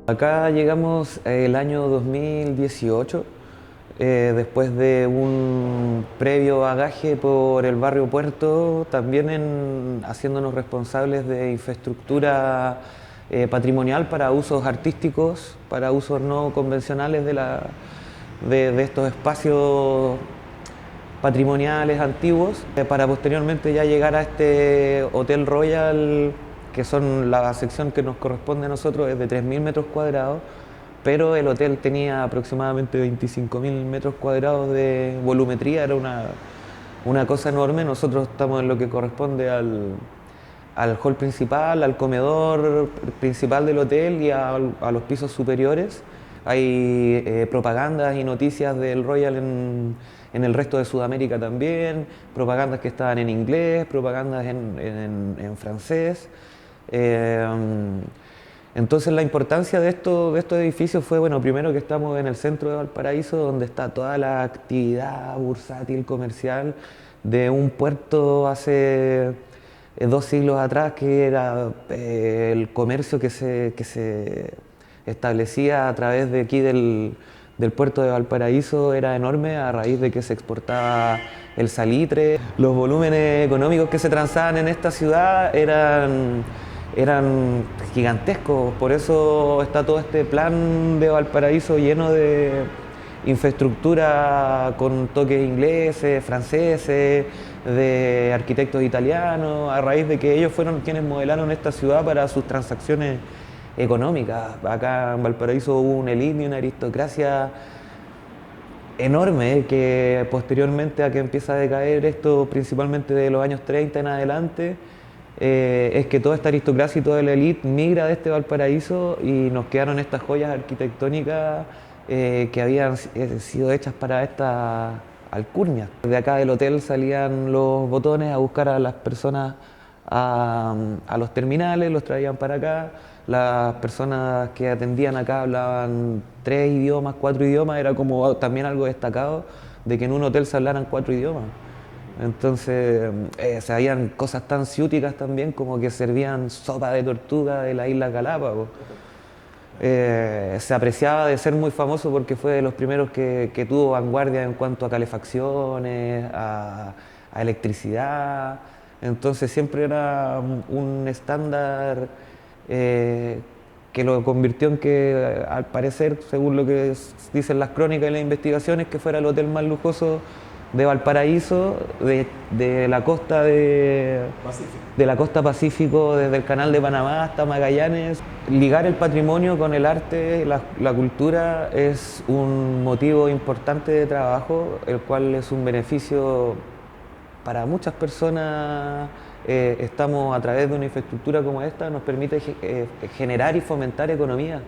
Acá llegamos el año 2018, después de un previo bagaje por el barrio Puerto, también haciéndonos responsables de infraestructura patrimonial para usos artísticos, para usos no convencionales de estos espacios patrimoniales antiguos, para posteriormente ya llegar a este Hotel Royal, que son la sección que nos corresponde a nosotros, es de 3.000 metros cuadrados, pero el hotel tenía aproximadamente 25.000 metros cuadrados de volumetría, era una cosa enorme. Nosotros estamos en lo que corresponde al hall principal, al comedor principal del hotel y a los pisos superiores. Hay propagandas y noticias del Royal en el resto de Sudamérica también, propagandas que estaban en inglés, propagandas en francés. Eh, entonces la importancia de estos edificios fue, bueno, primero que estamos en el centro de Valparaíso, donde está toda la actividad bursátil, comercial, de un puerto hace 2 siglos atrás, que era el comercio que se establecía a través de aquí del puerto de Valparaíso, era enorme a raíz de que se exportaba el salitre. Los volúmenes económicos que se transaban en esta ciudad eran gigantescos, por eso está todo este plan de Valparaíso lleno de infraestructura con toques ingleses, franceses, de arquitectos italianos, a raíz de que ellos fueron quienes modelaron esta ciudad para sus transacciones económicas. Acá en Valparaíso hubo una élite y una aristocracia enorme que posteriormente a que empieza a decaer esto, principalmente de los años 30 en adelante, es que toda esta aristocracia y toda la élite migra de este Valparaíso y nos quedaron estas joyas arquitectónicas que habían sido hechas para esta alcurnia. De acá del hotel salían los botones a buscar a las personas a los terminales, los traían para acá. Las personas que atendían acá hablaban 3 idiomas, 4 idiomas, era como también algo destacado de que en un hotel se hablaran 4 idiomas. Entonces, se habían cosas tan ciúticas también como que servían sopa de tortuga de la isla Galápagos. Se apreciaba de ser muy famoso porque fue de los primeros que tuvo vanguardia en cuanto a calefacciones, a electricidad. Entonces siempre era un estándar que lo convirtió en que, al parecer, según lo que dicen las crónicas y las investigaciones, que fuera el hotel más lujoso de Valparaíso, de la costa de la costa Pacífico, desde el Canal de Panamá hasta Magallanes. Ligar el patrimonio con el arte, la cultura, es un motivo importante de trabajo, el cual es un beneficio para muchas personas. Estamos a través de una infraestructura como esta, nos permite generar y fomentar economía.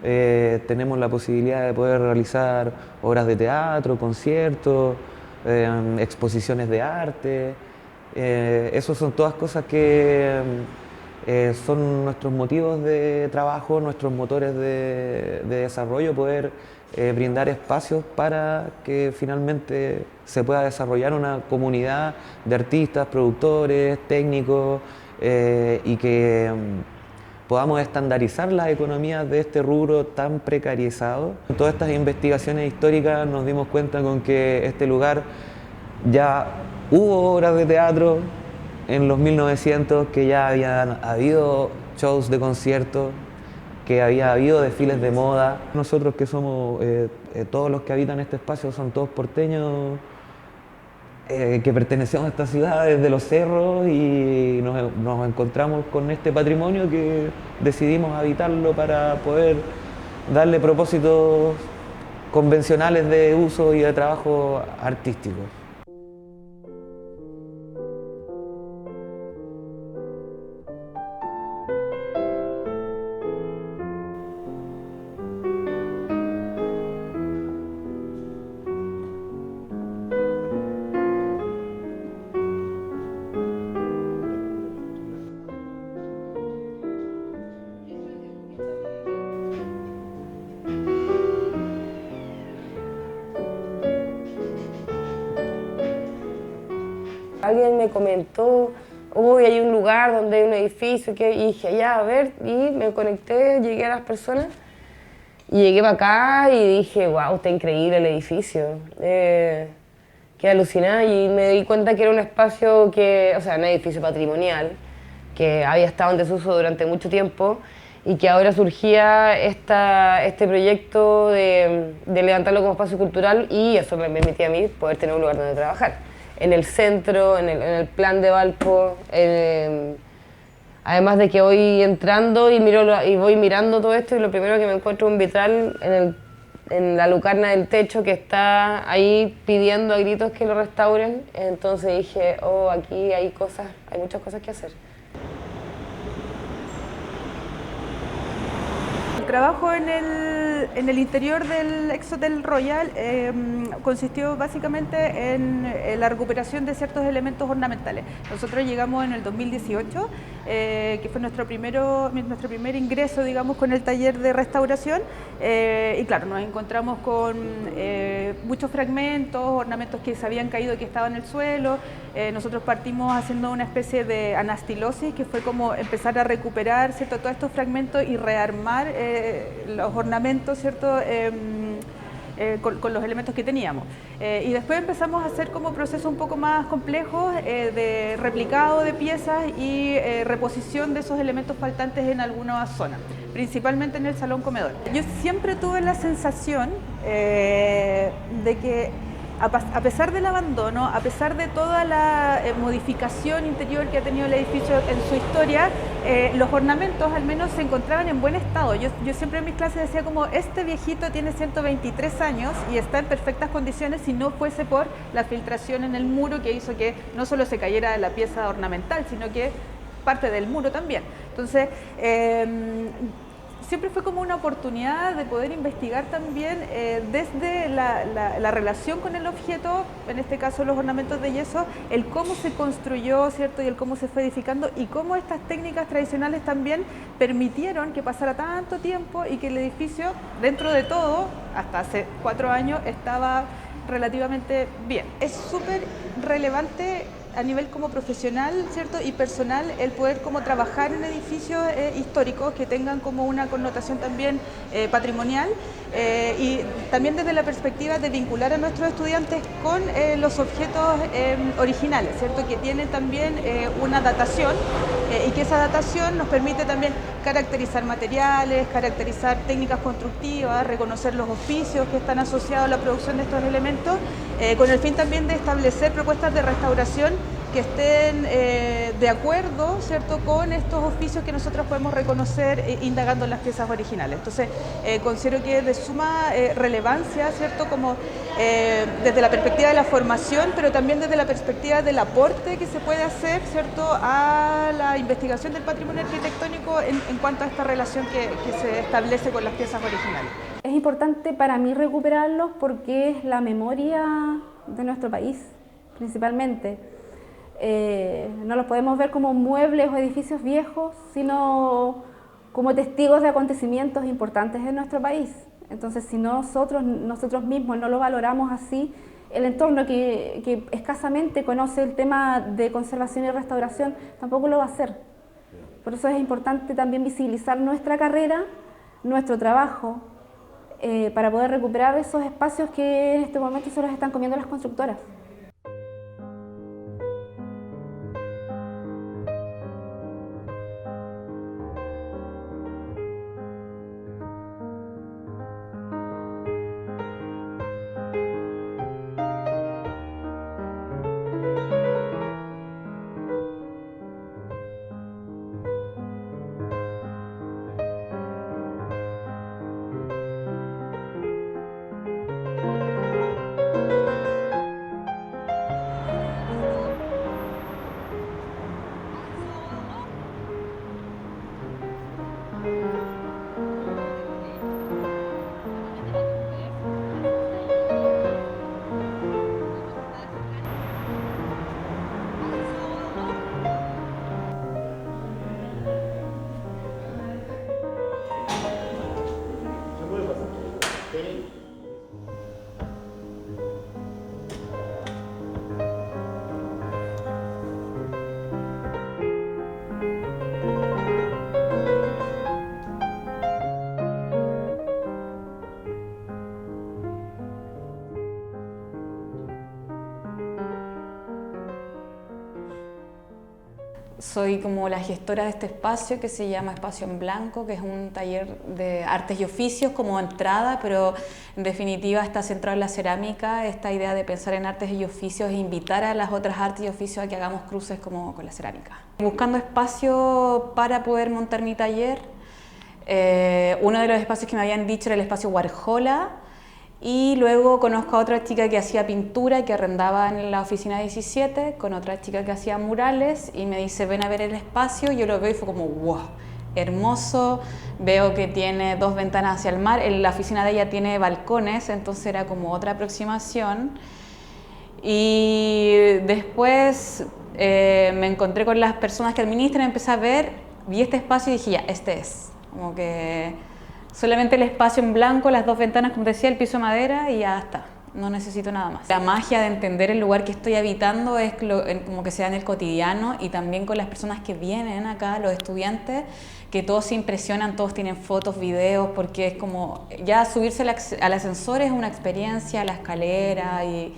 Tenemos la posibilidad de poder realizar obras de teatro, conciertos, exposiciones de arte. Esos son todas cosas que son nuestros motivos de trabajo, nuestros motores de desarrollo, poder brindar espacios para que finalmente se pueda desarrollar una comunidad de artistas, productores, técnicos y que podamos estandarizar las economías de este rubro tan precarizado. En todas estas investigaciones históricas nos dimos cuenta con que este lugar ya hubo obras de teatro en los 1900, que ya habían habido shows de conciertos, que había habido desfiles de moda. Nosotros que somos, todos los que habitan este espacio son todos porteños, que pertenecemos a esta ciudad desde los cerros y nos encontramos con este patrimonio que decidimos habitarlo para poder darle propósitos convencionales de uso y de trabajo artístico. Alguien me comentó, uy, hay un lugar donde hay un edificio, y dije, ya, a ver, y me conecté, llegué a las personas Y llegué para acá y dije, wow, está increíble el edificio. Quedé alucinada y me di cuenta que era un espacio que, o sea, un edificio patrimonial, que había estado en desuso durante mucho tiempo y que ahora surgía este proyecto de levantarlo como espacio cultural y eso me permitía a mí poder tener un lugar donde trabajar. En el centro, en el plan de Valpo, además de que voy entrando y voy mirando todo esto y lo primero que me encuentro es un vitral en la lucarna del techo que está ahí pidiendo a gritos que lo restauren. Entonces dije, oh, aquí hay muchas cosas que hacer. El trabajo en el interior del ex Hotel Royal consistió básicamente en la recuperación de ciertos elementos ornamentales. Nosotros llegamos en el 2018, que fue nuestro primer ingreso, digamos, con el taller de restauración, y claro, nos encontramos con muchos fragmentos, ornamentos que se habían caído, que estaban en el suelo. Nosotros partimos haciendo una especie de anastilosis, que fue como empezar a recuperar, ¿cierto?, todos estos fragmentos y rearmar los ornamentos, ¿cierto?, con los elementos que teníamos. Y después empezamos a hacer como procesos un poco más complejos de replicado de piezas y reposición de esos elementos faltantes en algunas zonas, principalmente en el salón comedor. Yo siempre tuve la sensación de que a pesar del abandono, a pesar de toda la modificación interior que ha tenido el edificio en su historia, los ornamentos al menos se encontraban en buen estado. Yo siempre en mis clases decía como, este viejito tiene 123 años y está en perfectas condiciones si no fuese por la filtración en el muro que hizo que no solo se cayera la pieza ornamental, sino que parte del muro también. Entonces, siempre fue como una oportunidad de poder investigar también desde la relación con el objeto, en este caso los ornamentos de yeso, el cómo se construyó, ¿cierto?, y el cómo se fue edificando y cómo estas técnicas tradicionales también permitieron que pasara tanto tiempo y que el edificio, dentro de todo, hasta hace 4 años, estaba relativamente bien. Es súper relevante a nivel como profesional, ¿cierto?, y personal, el poder como trabajar en edificios históricos que tengan como una connotación también patrimonial y también desde la perspectiva de vincular a nuestros estudiantes con los objetos originales, ¿cierto?, que tienen también una datación y que esa datación nos permite también caracterizar materiales, caracterizar técnicas constructivas, reconocer los oficios que están asociados a la producción de estos elementos, con el fin también de establecer propuestas de restauración que estén de acuerdo, ¿cierto?, con estos oficios que nosotros podemos reconocer indagando en las piezas originales. Entonces, considero que es de suma relevancia, ¿cierto?, como desde la perspectiva de la formación, pero también desde la perspectiva del aporte que se puede hacer, ¿cierto?, a la investigación del patrimonio arquitectónico en cuanto a esta relación que se establece con las piezas originales. Es importante para mí recuperarlos porque es la memoria de nuestro país, principalmente. No los podemos ver como muebles o edificios viejos, sino como testigos de acontecimientos importantes en nuestro país. Entonces, si nosotros mismos no lo valoramos así, el entorno que escasamente conoce el tema de conservación y restauración tampoco lo va a hacer. Por eso es importante también visibilizar nuestra carrera, nuestro trabajo, para poder recuperar esos espacios que en este momento se los están comiendo las constructoras. soy como la gestora de este espacio que se llama Espacio en Blanco, que es un taller de artes y oficios como entrada, pero en definitiva está centrado en la cerámica. Esta idea de pensar en artes y oficios e invitar a las otras artes y oficios a que hagamos cruces como con la cerámica. Buscando espacio para poder montar mi taller, uno de los espacios que me habían dicho era el espacio Warhola, y luego conozco a otra chica que hacía pintura, que arrendaba en la oficina 17, con otra chica que hacía murales, y me dice, ven a ver el espacio. Yo lo veo y fue como, wow, hermoso. Veo que tiene 2 ventanas hacia el mar, en la oficina de ella tiene balcones, entonces era como otra aproximación. Y después me encontré con las personas que administran, empecé a ver, vi este espacio y dije, ya, este es. Como que solamente el espacio en blanco, las 2 ventanas, como decía, el piso de madera y ya está. No necesito nada más. La magia de entender el lugar que estoy habitando es como que sea en el cotidiano, y también con las personas que vienen acá, los estudiantes, que todos se impresionan, todos tienen fotos, videos, porque es como ya subirse al ascensor es una experiencia, la escalera, y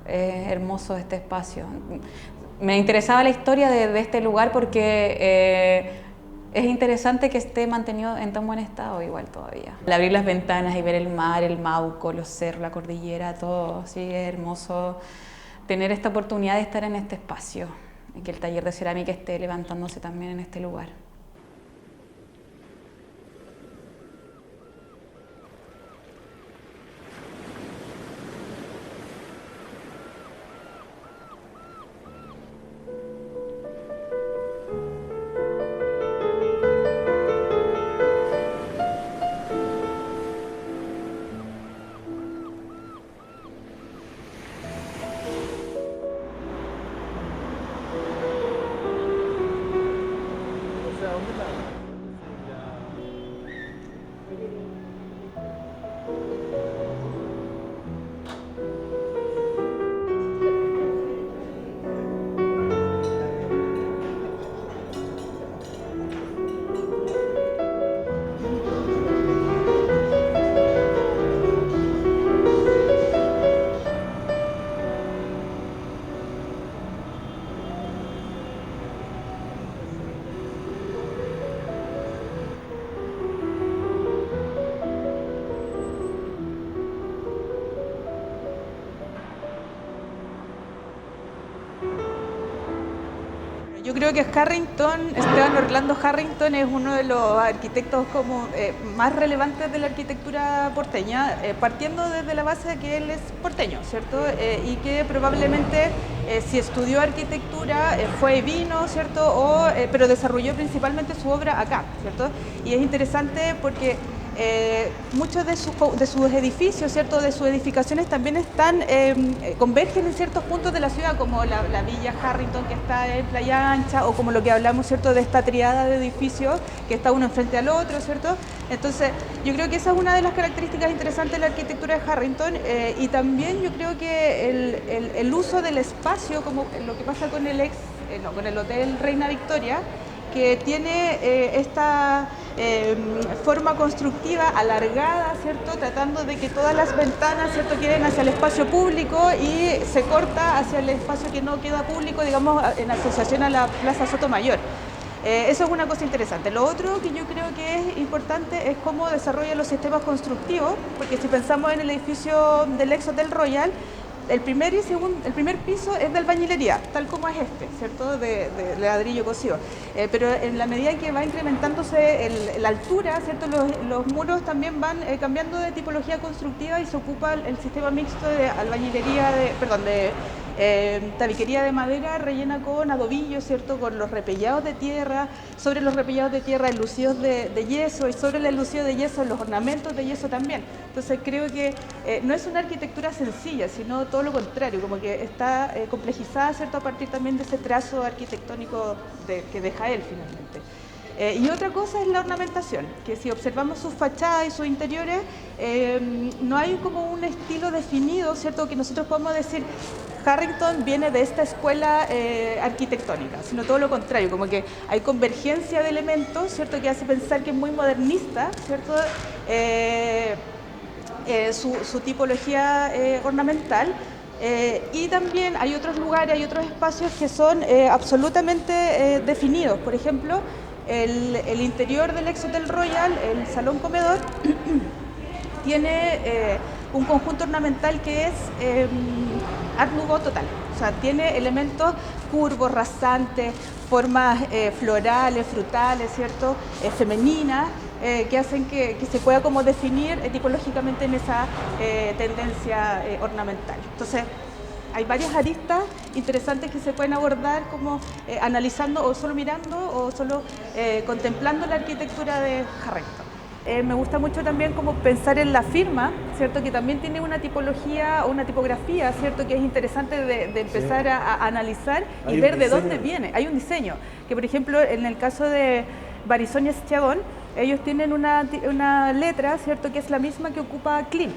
es hermoso este espacio. Me interesaba la historia de este lugar porque es interesante que esté mantenido en tan buen estado igual todavía. Al abrir las ventanas y ver el mar, el Mauco, los cerros, la cordillera, todo, sí, es hermoso tener esta oportunidad de estar en este espacio y que el taller de cerámica esté levantándose también en este lugar. Yo creo que Esteban Orlando Harrington es uno de los arquitectos más relevantes de la arquitectura porteña, partiendo desde la base de que él es porteño, ¿cierto? Y que probablemente si estudió arquitectura vino, ¿cierto? Pero desarrolló principalmente su obra acá, ¿cierto? Y es interesante porque muchos de sus edificios, ¿cierto? De sus edificaciones también convergen en ciertos puntos de la ciudad, como la Villa Harrington, que está en Playa Ancha, o como lo que hablamos, ¿cierto? De esta triada de edificios que está uno enfrente al otro, ¿cierto? Entonces, yo creo que esa es una de las características interesantes de la arquitectura de Harrington, y también yo creo que el uso del espacio, como lo que pasa con con el Hotel Reina Victoria, que tiene esta forma constructiva alargada, ¿cierto? Tratando de que todas las ventanas, ¿cierto?, queden hacia el espacio público y se corta hacia el espacio que no queda público, digamos, en asociación a la Plaza Sotomayor. Eso es una cosa interesante. Lo otro que yo creo que es importante es cómo desarrolla los sistemas constructivos, porque si pensamos en el edificio del ex Hotel Royal, el primer piso es de albañilería, tal como es ¿cierto? De ladrillo cocido. Pero en la medida que va incrementándose la altura, ¿cierto? Los muros también van cambiando de tipología constructiva, y se ocupa el sistema mixto de albañilería, de tabiquería de madera rellena con adobillo, ¿cierto? Con los repellados de tierra, sobre los repellados de tierra enlucidos de yeso, y sobre el enlucido de yeso los ornamentos de yeso también. Entonces creo que no es una arquitectura sencilla, sino todo lo contrario, como que está complejizada, ¿cierto? A partir también de ese trazo arquitectónico que deja él finalmente. Y otra cosa es la ornamentación, que si observamos sus fachadas y sus interiores, no hay como un estilo definido, ¿cierto? Que nosotros podemos decir, Harrington viene de esta escuela arquitectónica, sino todo lo contrario, como que hay convergencia de elementos, ¿cierto? Que hace pensar que es muy modernista, ¿cierto? Su tipología ornamental, Y también hay otros lugares, hay otros espacios que son absolutamente definidos. Por ejemplo, el interior del ex Hotel Royal, el salón comedor, tiene un conjunto ornamental que es Art Nouveau total. O sea, tiene elementos curvos, rasantes, formas florales, frutales, ¿cierto? Femeninas, que hacen que se pueda como definir tipológicamente en esa tendencia ornamental. Entonces, hay varias aristas interesantes que se pueden abordar como analizando o solo mirando o solo contemplando la arquitectura de Harrington. Me gusta mucho también como pensar en la firma, ¿cierto? Que también tiene una tipología o una tipografía, ¿cierto? Que es interesante de empezar a analizar y ver de dónde viene. Hay un diseño, que por ejemplo en el caso de Barisone y Schiavone, ellos tienen una letra, ¿cierto? Que es la misma que ocupa Klimt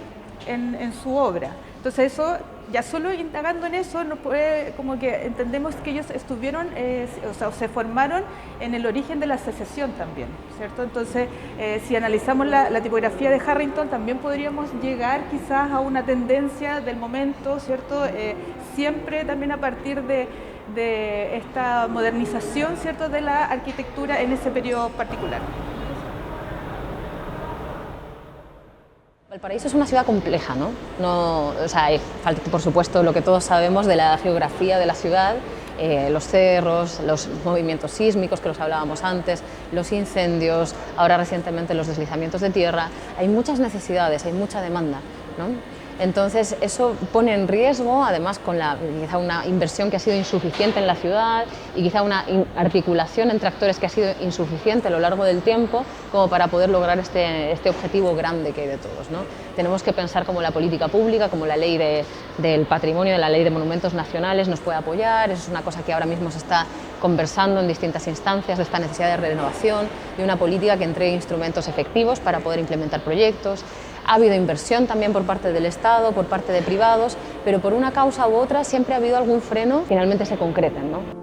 en su obra. Entonces eso, ya solo indagando en eso, nos puede, como que entendemos que ellos estuvieron, o sea, se formaron en el origen de la secesión también, ¿cierto? Entonces, si analizamos la tipografía de Harrington, también podríamos llegar quizás a una tendencia del momento, ¿cierto? Siempre también a partir de esta modernización, ¿cierto? De la arquitectura en ese periodo particular. Valparaíso es una ciudad compleja, ¿no? O sea, falta, por supuesto, lo que todos sabemos de la geografía de la ciudad, los cerros, los movimientos sísmicos que los hablábamos antes, los incendios, ahora recientemente los deslizamientos de tierra. Hay muchas necesidades, hay mucha demanda, ¿no? Entonces eso pone en riesgo, además con quizá una inversión que ha sido insuficiente en la ciudad y quizá una articulación entre actores que ha sido insuficiente a lo largo del tiempo como para poder lograr este objetivo grande que hay de todos, ¿no? Tenemos que pensar cómo la política pública, como la ley del patrimonio, la ley de monumentos nacionales nos puede apoyar. Eso es una cosa que ahora mismo se está conversando en distintas instancias, de esta necesidad de renovación, de una política que entregue instrumentos efectivos para poder implementar proyectos. Ha habido inversión también por parte del Estado, por parte de privados, pero por una causa u otra siempre ha habido algún freno que finalmente se concreten, ¿no?